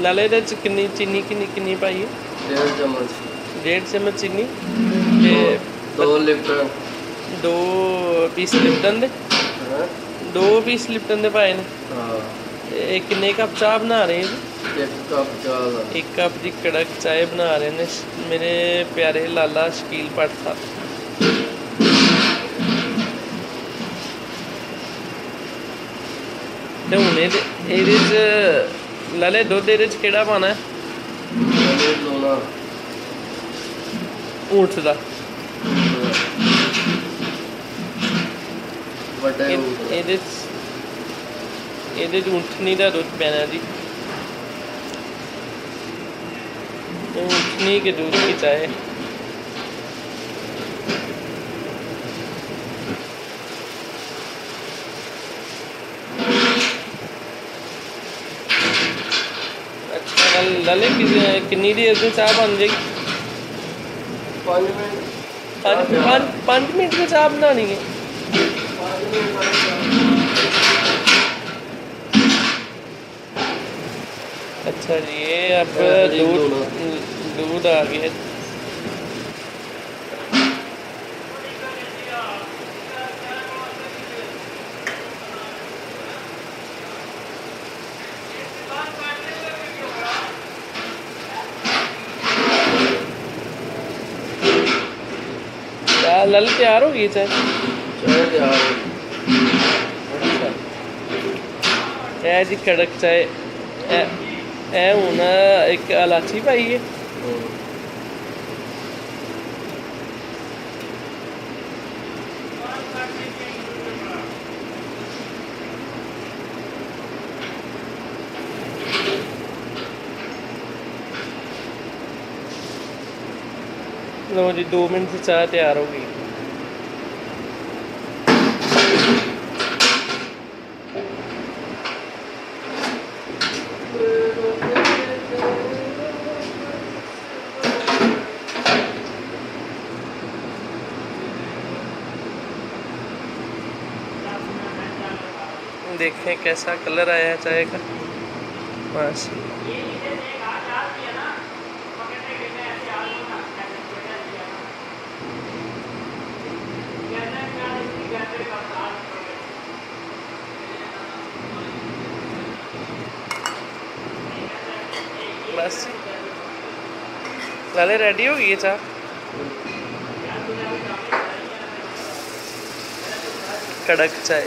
नाले ਇਹਦੇ ਚ ਕਿੰਨੀ ਚੀਨੀ ਕਿੰਨੀ ਪਾਈ ਹੈ? 1.5 चम्मच। 1.5 चम्मच चीनी दो ਤੇ दो लिप्टन। 2 ਪੀਸ ਲਿਪਟਨ ਦੇ। हाँ 2 ਪੀਸ ਲਿਪਟਨ ਦੇ ਪਾਏ ਨੇ। हाँ। ਇਹ ਕਿੰਨੇ ਕੱਪ ਚਾਹ ਬਣਾ ਰਹੇ ਜੀ? 1 कप चाह दा। 1 ਕੱਪ ਦੀ ਕੜਕ ਚਾਹ ਬਣਾ ਰਹੇ ਨੇ ਮੇਰੇ ਪਿਆਰੇ ਲਾਲਾ ਸ਼ਕੀਲ ਭੱਟ ਸਾਹਿਬ। ਤੇ ਹੁਣ ਇਹਦੇ ਚ ਲਾਲੇ ਦੁੱਧ ਇਹਦੇ ਚ ਕਿਹੜਾ ਪਾਣਾ ਹੈ? लोना ਊਂਠ ਦਾ। बड़े ਇਹਦੇ ਚ ਊਂਠਣੀ ਦਾ ਦੁੱਧ ਪੈਣਾ ਜੀ। ऊँटनी के दूध की चाय। अच्छा लाले कितनी देर में चाय बन जाएगी? 5 मिनट। 5 मिनट में चाय बनानी है? 5 मिनट। अच्छा जी ये अब दूध आ गया। लल तैयार हो गई चाय? चाय तैयार हो गई। अच्छा यह जी कड़क चाय ए ਹੁਣ ਇੱਕ ਇਲਾਚੀ ਪਾਈ ਹੈ। लो जी 2 मिनट से चाय तैयार हो गई। देखें कैसा कलर आया है चाय का। बस बस लाले रेडी हो गई है चाय। कड़क चाय।